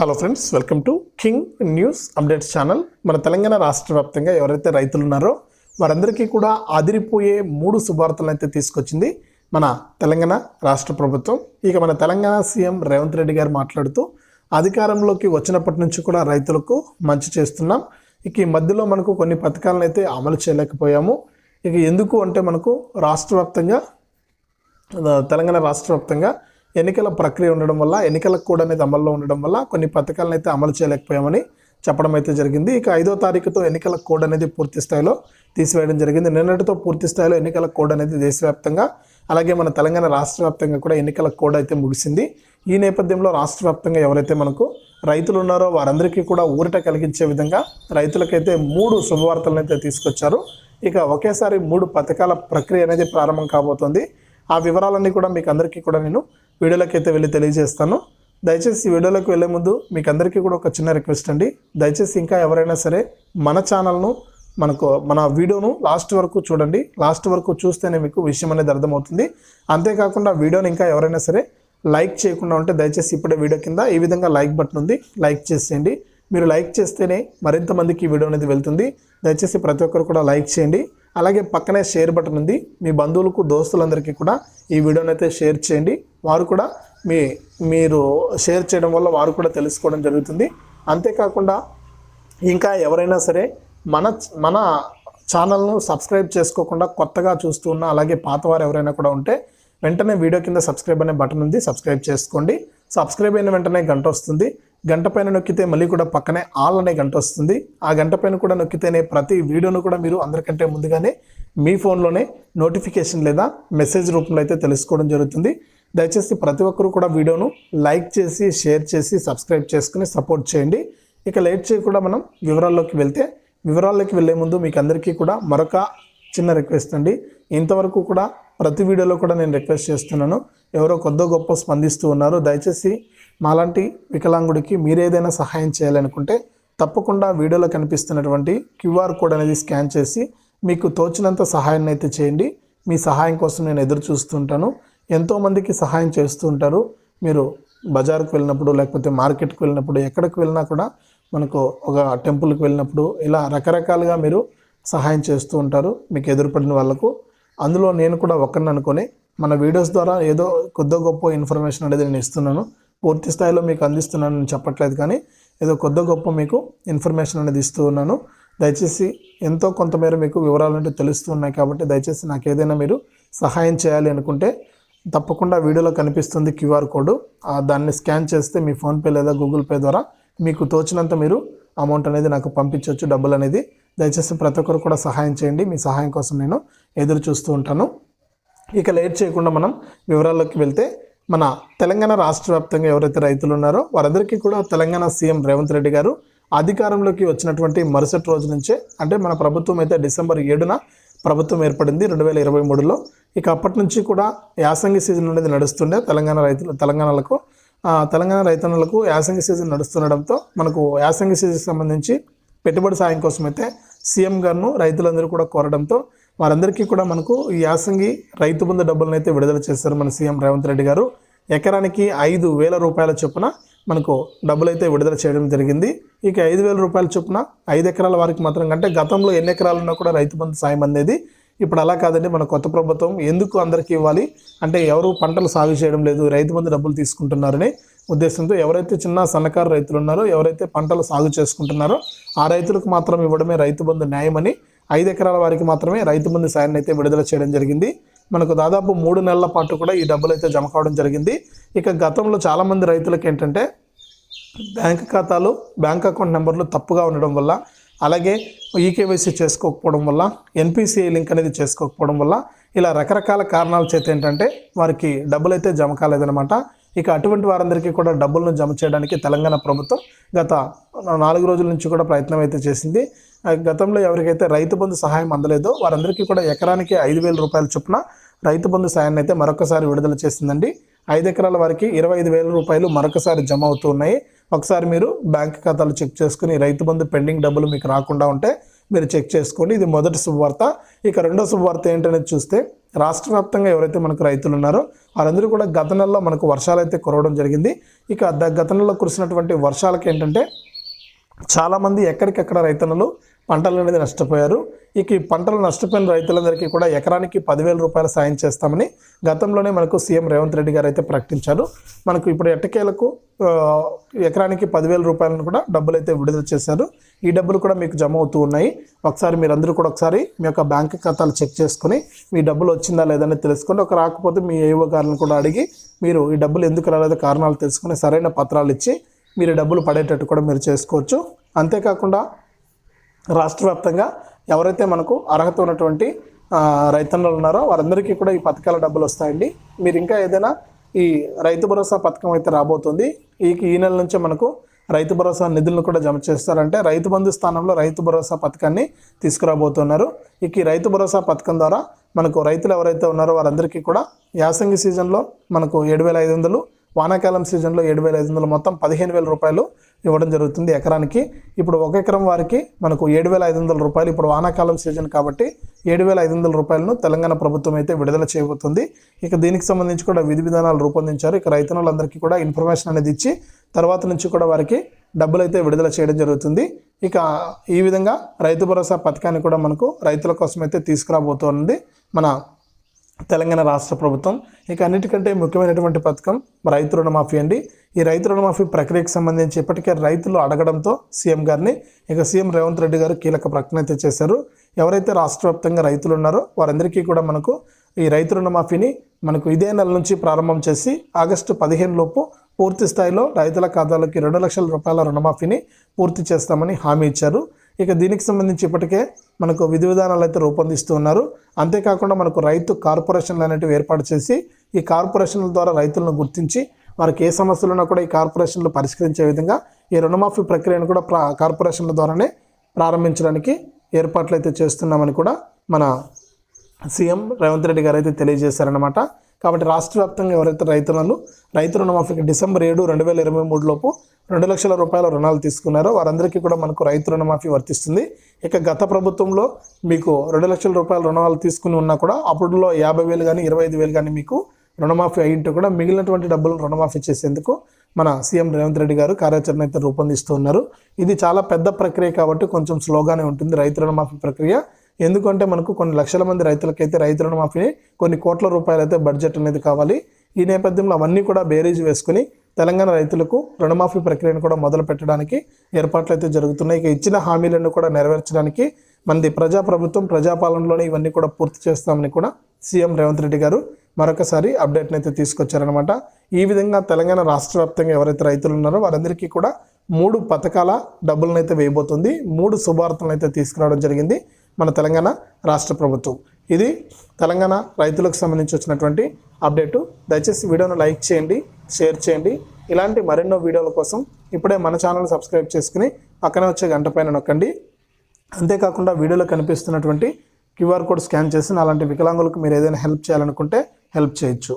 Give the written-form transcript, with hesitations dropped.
Hello friends, welcome to king news updates channel. మన తెలంగాణ రాష్ట్ర వ్యాప్తంగా ఎవరైతే రైతులు ఉన్నారో వారందరికీ కూడా అదిరిపోయే 3 శుభార్తలను అయితే తీసుకొచ్చింది మన తెలంగాణ రాష్ట్ర ప్రభుత్వం. ఇక మన తెలంగాణ సీఎం రేవంత్ రెడ్డి గారు మాట్లాడుతూ అధికారంలోకి వచ్చినప్పటి నుంచి కూడా రైతులకు మంచి చేస్తున్నాం. ఇక ఈ మధ్యలో మనకు కొన్ని పథకాలను అయితే అమలు చేయలేకపోయాము. ఇక ఎందుకు అంటే మనకు తెలంగాణ రాష్ట్ర వ్యాప్తంగా ఎన్నికల ప్రక్రియ ఉండడం వల్ల, ఎన్నికల కోడ్ అనేది అమల్లో ఉండడం వల్ల కొన్ని పథకాలను అయితే అమలు చేయలేకపోయామని చెప్పడం అయితే జరిగింది. ఇక 5వ తారీఖుతో ఎన్నికల కోడ్ అనేది పూర్తి స్థాయిలో తీసివేయడం జరిగింది. నిన్నటితో పూర్తి స్థాయిలో ఎన్నికల కోడ్ అనేది దేశవ్యాప్తంగా, అలాగే మన తెలంగాణ రాష్ట్ర వ్యాప్తంగా కూడా ఎన్నికల కోడ్ అయితే ముగిసింది. ఈ నేపథ్యంలో రాష్ట్ర వ్యాప్తంగా ఎవరైతే మనకు రైతులు ఉన్నారో వారందరికీ కూడా ఊరట కలిగించే విధంగా రైతులకైతే 3 శుభవార్తలను అయితే తీసుకొచ్చారు. ఇక ఒకేసారి 3 పథకాల ప్రక్రియ అనేది ప్రారంభం కాబోతోంది. ఆ వివరాలన్నీ కూడా మీకు అందరికీ కూడా నేను వీడియోలోకి అయితే వెళ్ళి తెలియజేస్తాను. దయచేసి ఈ వీడియోలోకి వెళ్ళే ముందు మీకు అందరికీ కూడా ఒక చిన్న రిక్వెస్ట్ అండి. దయచేసి ఇంకా ఎవరైనా సరే మన ఛానల్ను మన వీడియోను లాస్ట్ వరకు చూడండి. లాస్ట్ వరకు చూస్తేనే మీకు విషయం అనేది అర్థమవుతుంది. అంతేకాకుండా వీడియోని ఇంకా ఎవరైనా సరే లైక్ చేయకుండా ఉంటే దయచేసి ఇప్పుడే వీడియో కింద ఈ విధంగా లైక్ బటన్ ఉంది, లైక్ చేసేయండి. మీరు లైక్ చేస్తేనే మరింత మందికి ఈ వీడియో అనేది వెళ్తుంది. దయచేసి ప్రతి ఒక్కరు కూడా లైక్ చేయండి. అలాగే పక్కనే షేర్ బటన్ ఉంది. మీ బంధువులకు, దోస్తులందరికీ కూడా ఈ వీడియోని అయితే షేర్ చేయండి. వారు కూడా మీరు షేర్ చేయడం వల్ల వారు కూడా తెలుసుకోవడం జరుగుతుంది. అంతేకాకుండా ఇంకా ఎవరైనా సరే మన ఛానల్ను సబ్స్క్రైబ్ చేసుకోకుండా కొత్తగా చూస్తూ ఉన్న, అలాగే పాతవారు ఎవరైనా కూడా ఉంటే వెంటనే వీడియో కింద సబ్స్క్రైబ్ అనే బటన్ ఉంది, సబ్స్క్రైబ్ చేసుకోండి. సబ్స్క్రైబ్ అయిన వెంటనే గంట వస్తుంది. గంట పైన నొక్కితే మళ్ళీ కూడా పక్కనే ఆల్ అనే గంట వస్తుంది. ఆ గంట పైన కూడా నొక్కితేనే ప్రతి వీడియోను కూడా మీరు అందరికంటే ముందుగానే మీ ఫోన్లోనే నోటిఫికేషన్ లేదా మెసేజ్ రూపంలో అయితే తెలుసుకోవడం జరుగుతుంది. దయచేసి ప్రతి ఒక్కరు కూడా వీడియోను లైక్ చేసి, షేర్ చేసి, సబ్స్క్రైబ్ చేసుకుని సపోర్ట్ చేయండి. ఇక లేట్ చేయకుండా మనం వివరాల్లోకి వెళ్ళే ముందు మీకు అందరికీ కూడా మరొక చిన్న రిక్వెస్ట్ అండి. ఇంతవరకు కూడా ప్రతి వీడియోలో కూడా నేను రిక్వెస్ట్ చేస్తున్నాను. ఎవరో కొద్ది గొప్ప స్పందిస్తూ ఉన్నారు. దయచేసి మాలాంటి వికలాంగుడికి మీరు ఏదైనా సహాయం చేయాలనుకుంటే తప్పకుండా వీడియోలో కనిపిస్తున్నటువంటి QR కోడ్ అనేది స్కాన్ చేసి మీకు తోచినంత సహాయాన్ని అయితే చేయండి. మీ సహాయం కోసం నేను ఎదురు చూస్తుంటాను. ఎంతోమందికి సహాయం చేస్తూ ఉంటారు. మీరు బజార్కి వెళ్ళినప్పుడు, లేకపోతే మార్కెట్కి వెళ్ళినప్పుడు, ఎక్కడికి వెళ్ళినా కూడా మనకు ఒక టెంపుల్కి వెళ్ళినప్పుడు ఇలా రకరకాలుగా మీరు సహాయం చేస్తూ ఉంటారు మీకు ఎదురుపడిన వాళ్ళకు. అందులో నేను కూడా ఒక్కరిని అనుకొని మన వీడియోస్ ద్వారా ఏదో కొద్ది గొప్ప ఇన్ఫర్మేషన్ అనేది నేను ఇస్తున్నాను. పూర్తి స్థాయిలో మీకు అందిస్తున్నాను నేను చెప్పట్లేదు, కానీ ఏదో కొద్ది గొప్ప మీకు ఇన్ఫర్మేషన్ అనేది ఇస్తూ ఉన్నాను. దయచేసి ఎంతో కొంతమేర మీకు వివరాలు అంటే తెలుస్తూ ఉన్నాయి కాబట్టి దయచేసి నాకు ఏదైనా మీరు సహాయం చేయాలి అనుకుంటే తప్పకుండా వీడియోలో కనిపిస్తుంది QR కోడ్. దాన్ని స్కాన్ చేస్తే మీ ఫోన్పే లేదా గూగుల్ పే ద్వారా మీకు తోచినంత మీరు అమౌంట్ అనేది నాకు పంపించవచ్చు, డబ్బులు అనేది. దయచేసి ప్రతి ఒక్కరు కూడా సహాయం చేయండి. మీ సహాయం కోసం నేను ఎదురు చూస్తూ ఉంటాను. ఇక లేట్ చేయకుండా మనం వివరాల్లోకి వెళ్తే, మన తెలంగాణ రాష్ట్ర వ్యాప్తంగా ఎవరైతే రైతులు ఉన్నారో వారందరికీ కూడా తెలంగాణ సీఎం రేవంత్ రెడ్డి గారు అధికారంలోకి వచ్చినటువంటి మరుసటి రోజు నుంచే, అంటే మన ప్రభుత్వం అయితే డిసెంబర్ 7న ప్రభుత్వం ఏర్పడింది 2023లో. ఇక అప్పటి నుంచి కూడా యాసంగి సీజన్ అనేది నడుస్తుండే తెలంగాణ రైతన్నులకు యాసంగి సీజన్ నడుస్తుండడంతో మనకు యాసంగి సీజన్కి సంబంధించి పెట్టుబడి సాయం కోసం అయితే సీఎం గారును రైతులందరూ కూడా కోరడంతో వారందరికీ కూడా మనకు ఈ యాసంగి రైతు బంధు డబ్బులను అయితే విడుదల చేశారు మన సీఎం రేవంత్ రెడ్డి గారు. ఎకరానికి 5,000 రూపాయల చొప్పున మనకు డబ్బులు అయితే విడుదల చేయడం జరిగింది. ఇక 5,000 రూపాయల చొప్పున 5 ఎకరాల వారికి మాత్రం, అంటే గతంలో ఎన్ని ఎకరాలు ఉన్నా కూడా రైతు బంధు సాయం అనేది, ఇప్పుడు అలా కాదండి. మన కొత్త ప్రభుత్వం ఎందుకు అందరికీ ఇవ్వాలి అంటే ఎవరు పంటలు సాగు చేయడం లేదు, రైతు బంధు డబ్బులు తీసుకుంటున్నారనే ఉద్దేశంతో ఎవరైతే చిన్న సన్నకారు రైతులు ఉన్నారో, ఎవరైతే పంటలు సాగు చేసుకుంటున్నారో ఆ రైతులకు మాత్రం ఇవ్వడమే రైతు బంధు న్యాయమని 5 ఎకరాల వారికి మాత్రమే రైతు బంధు సాయాన్ని అయితే విడుదల చేయడం జరిగింది. మనకు దాదాపు 3 నెలల పాటు కూడా ఈ డబ్బులు అయితే జమ కావడం జరిగింది. ఇక గతంలో చాలామంది రైతులకు ఏంటంటే బ్యాంక్ అకౌంట్ నెంబర్లు తప్పుగా ఉండడం వల్ల, అలాగే ఈకేవైసీ చేసుకోకపోవడం వల్ల, NPCI లింక్ అనేది చేసుకోకపోవడం వల్ల, ఇలా రకరకాల కారణాల చేత ఏంటంటే వారికి డబ్బులు అయితే జమ కాలేదన్నమాట. ఇక అటువంటి వారందరికీ కూడా డబ్బులను జమ చేయడానికి తెలంగాణ ప్రభుత్వం గత 4 రోజుల నుంచి కూడా ప్రయత్నం అయితే చేసింది. గతంలో ఎవరికైతే రైతు బంధు సహాయం అందలేదో వారందరికీ కూడా ఎకరానికి 5,000 రూపాయల చొప్పున రైతు బంధు సాయాన్ని అయితే మరొకసారి విడుదల చేసిందండి. 5 ఎకరాల వారికి 25,000 రూపాయలు మరొకసారి జమ అవుతూ ఉన్నాయి. ఒకసారి మీరు బ్యాంక్ ఖాతాలు చెక్ చేసుకుని రైతు బంధు పెండింగ్ డబ్బులు మీకు రాకుండా ఉంటే మీరు చెక్ చేసుకోండి. ఇది మొదటి శుభవార్త. ఇక రెండో శుభవార్త ఏంటనేది చూస్తే, రాష్ట్ర వ్యాప్తంగా ఎవరైతే మనకు రైతులు ఉన్నారో వారందరూ కూడా గత నెలలో మనకు వర్షాలు అయితే కురవడం జరిగింది. ఇక గత నెలలో కురిసినటువంటి వర్షాలకి ఏంటంటే చాలామంది ఎక్కడికెక్కడ రైతన్నలు పంటలు అనేది నష్టపోయారు. ఇక ఈ పంటలు నష్టపోయిన రైతులందరికీ కూడా ఎకరానికి 10,000 రూపాయలు సాయం చేస్తామని గతంలోనే మనకు సీఎం రేవంత్ రెడ్డి గారు అయితే ప్రకటించారు. మనకు ఇప్పుడు ఎట్టకేలకు ఎకరానికి 10,000 రూపాయలను కూడా డబ్బులు అయితే విడుదల చేశారు. ఈ డబ్బులు కూడా మీకు జమ అవుతూ ఉన్నాయి. ఒకసారి మీరందరూ కూడా ఒకసారి మీ యొక్క బ్యాంక్ ఖాతాలు చెక్ చేసుకుని మీ డబ్బులు వచ్చిందా లేదని తెలుసుకొని, ఒక రాకపోతే మీ ఏఓ గారిని కూడా అడిగి మీరు ఈ డబ్బులు ఎందుకు రాలేదో కారణాలు తెలుసుకుని సరైన పత్రాలు ఇచ్చి మీరు డబ్బులు పడేటట్టు కూడా మీరు చేసుకోవచ్చు. అంతేకాకుండా రాష్ట్ర వ్యాప్తంగా ఎవరైతే మనకు అర్హత ఉన్నటువంటి రైతన్నలు ఉన్నారో వారందరికీ కూడా ఈ పథకాల డబ్బులు వస్తాయండి. మీరు ఇంకా ఏదైనా ఈ రైతు భరోసా పథకం అయితే రాబోతుంది. ఈ నెల నుంచే మనకు రైతు భరోసా నిధులను కూడా జమ చేస్తారంటే రైతు బంధు స్థానంలో రైతు భరోసా పథకాన్ని తీసుకురాబోతున్నారు. ఇక ఈ రైతు భరోసా పథకం ద్వారా మనకు రైతులు ఎవరైతే ఉన్నారో వారందరికీ కూడా యాసంగి సీజన్లో మనకు 7,500, వానాకాలం సీజన్లో 7,500, మొత్తం 15,000 రూపాయలు ఇవ్వడం జరుగుతుంది ఎకరానికి. ఇప్పుడు ఒక ఎకరం వారికి మనకు 7,500 రూపాయలు. ఇప్పుడు వానాకాలం సీజన్ కాబట్టి 7,500 రూపాయలను తెలంగాణ ప్రభుత్వం అయితే విడుదల చేయబోతుంది. ఇక దీనికి సంబంధించి కూడా విధి విధానాలు రూపొందించారు. ఇక రైతన్నులందరికీ కూడా ఇన్ఫర్మేషన్ అనేది ఇచ్చి తర్వాత నుంచి కూడా వారికి డబ్బులు అయితే విడుదల చేయడం జరుగుతుంది. ఇక ఈ విధంగా రైతు భరోసా పథకాన్ని కూడా మనకు రైతుల కోసం అయితే తీసుకురాబోతోంది మన తెలంగాణ రాష్ట్ర ప్రభుత్వం. ఇక అన్నిటికంటే ముఖ్యమైనటువంటి పథకం రైతు రుణమాఫీ అండి. ఈ రైతు రుణమాఫీ ప్రక్రియకు సంబంధించి ఇప్పటికే రైతులు అడగడంతో సీఎం గారిని ఇక సీఎం రేవంత్ రెడ్డి గారు కీలక ప్రకటన అయితే చేశారు. ఎవరైతే రాష్ట్ర వ్యాప్తంగా రైతులు ఉన్నారో వారందరికీ కూడా మనకు ఈ రైతు రుణమాఫీని మనకు ఇదే నెల నుంచి ప్రారంభం చేసి ఆగస్టు 15 లోపు పూర్తి స్థాయిలో రైతుల ఖాతాలోకి 2 లక్షల రూపాయల రుణమాఫీని పూర్తి చేస్తామని హామీ ఇచ్చారు. ఇక దీనికి సంబంధించి ఇప్పటికే మనకు విధి విధానాలు అయితే రూపొందిస్తూ ఉన్నారు. అంతేకాకుండా మనకు రైతు కార్పొరేషన్లు అనేటివి ఏర్పాటు చేసి ఈ కార్పొరేషన్ల ద్వారా రైతులను గుర్తించి వారికి ఏ సమస్యలు ఉన్నా కూడా ఈ కార్పొరేషన్లు పరిష్కరించే విధంగా ఈ రుణమాఫీ ప్రక్రియను కూడా కార్పొరేషన్ల ద్వారానే ప్రారంభించడానికి ఏర్పాట్లు అయితే చేస్తున్నామని కూడా మన సీఎం రేవంత్ రెడ్డి గారు అయితే తెలియజేశారన్నమాట. కాబట్టి రాష్ట్ర వ్యాప్తంగా ఎవరైతే రైతు రుణమాఫీకి డిసెంబర్ 7, 2023 లోపు 2 లక్షల రూపాయల రుణాలు తీసుకున్నారో వారందరికీ కూడా మనకు రైతు రుణమాఫీ వర్తిస్తుంది. ఇక గత ప్రభుత్వంలో మీకు 2 లక్షల రూపాయల రుణాలు తీసుకుని ఉన్నా కూడా అప్పుడులో 50,000 కానీ 25,000 కానీ మీకు రుణమాఫీ అయ్యింటూ కూడా మిగిలినటువంటి డబ్బులు రుణమాఫీ చేసేందుకు మన సీఎం రేవంత్ రెడ్డి గారు కార్యాచరణ అయితే రూపొందిస్తూ ఉన్నారు. ఇది చాలా పెద్ద ప్రక్రియ కాబట్టి కొంచెం స్లోగానే ఉంటుంది రైతు రుణమాఫీ ప్రక్రియ. ఎందుకంటే మనకు కొన్ని లక్షల మంది రైతులకైతే రైతు రుణమాఫీని కొన్ని కోట్ల రూపాయలు అయితే బడ్జెట్ అనేది కావాలి. ఈ నేపథ్యంలో అవన్నీ కూడా బేరీజ్ వేసుకుని తెలంగాణ రైతులకు రుణమాఫీ ప్రక్రియను కూడా మొదలు పెట్టడానికి ఏర్పాట్లు అయితే జరుగుతున్నాయి. ఇక ఇచ్చిన హామీలను కూడా నెరవేర్చడానికి మనది ప్రజాప్రభుత్వం, ప్రజాపాలనలోనే ఇవన్నీ కూడా పూర్తి చేస్తామని కూడా సీఎం రేవంత్ రెడ్డి గారు మరొకసారి అప్డేట్ని అయితే తీసుకొచ్చారనమాట. ఈ విధంగా తెలంగాణ రాష్ట్ర వ్యాప్తంగా ఎవరైతే రైతులు ఉన్నారో వారందరికీ కూడా 3 పథకాల డబ్బులను అయితే వేయబోతుంది. 3 శుభార్తలను అయితే తీసుకురావడం జరిగింది మన తెలంగాణ రాష్ట్ర ప్రభుత్వం. ఇది తెలంగాణ రైతులకు సంబంధించి వచ్చినటువంటి అప్డేటు. దయచేసి వీడియోను లైక్ చేయండి, షేర్ చేయండి. ఇలాంటి మరెన్నో వీడియోల కోసం ఇప్పుడే మన ఛానల్ సబ్స్క్రైబ్ చేసుకుని పక్కనే వచ్చే గంట పైన నొక్కండి. అంతేకాకుండా వీడియోలో కనిపిస్తున్నటువంటి QR కోడ్ స్కాన్ చేసి అలాంటి వికలాంగులకు మీరు ఏదైనా హెల్ప్ చేయాలనుకుంటే హెల్ప్ చేయొచ్చు.